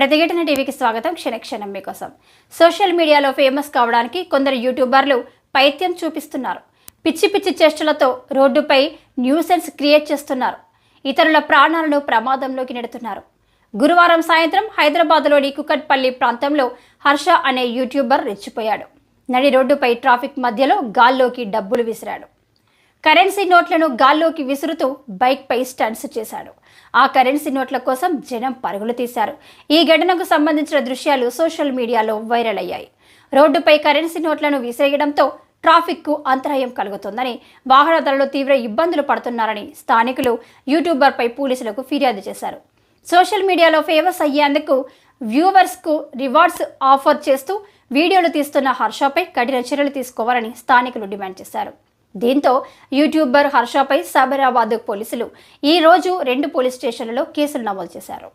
ప్రతిఘటన టీవీకి స్వాగతం. క్షణక్షణం మీకోసం. సోషల్ మీడియాలో ఫేమస్ కావడానికి కొందరు యూట్యూబర్లు పైత్యం చూపిస్తున్నారు. పిచ్చి పిచ్చి చేష్టలతో రోడ్డుపై న్యూసెన్స్ క్రియేట్ చేస్తున్నారు. ఇతరుల ప్రాణాలను ప్రమాదంలోకి నెడుతున్నారు. గురువారం సాయంత్రం హైదరాబాద్లోని కుకట్పల్లి ప్రాంతంలో హర్ష అనే యూట్యూబర్ రెచ్చిపోయాడు. నడి రోడ్డుపై ట్రాఫిక్ మధ్యలో గాల్లోకి డబ్బులు విసిరాడు. కరెన్సీ నోట్లను గాల్లోకి విసురుతూ బైక్పై స్టంట్స్ చేశాడు. ఆ కరెన్సీ నోట్ల కోసం జనం పరుగులు తీశారు. ఈ ఘటనకు సంబంధించిన దృశ్యాలు సోషల్ మీడియాలో వైరల్ అయ్యాయి. రోడ్డుపై కరెన్సీ నోట్లను విసిరేయడంతో ట్రాఫిక్కు అంతరాయం కలుగుతుందని, వాహనదారులు తీవ్ర ఇబ్బందులు పడుతున్నారని స్థానికులు యూట్యూబర్పై పోలీసులకు ఫిర్యాదు చేశారు. సోషల్ మీడియాలో ఫేమస్ అయ్యేందుకు వ్యూవర్స్కు రివార్డ్స్ ఆఫర్ చేస్తూ వీడియోలు తీస్తున్న హర్షపై కఠిన చర్యలు తీసుకోవాలని స్థానికులు డిమాండ్ చేశారు. దీంతో యూట్యూబర్ హర్షపై సైబరాబాద్ పోలీసులు ఈ రోజు 2 పోలీస్ స్టేషన్లలో కేసులు నమోదు చేశారు.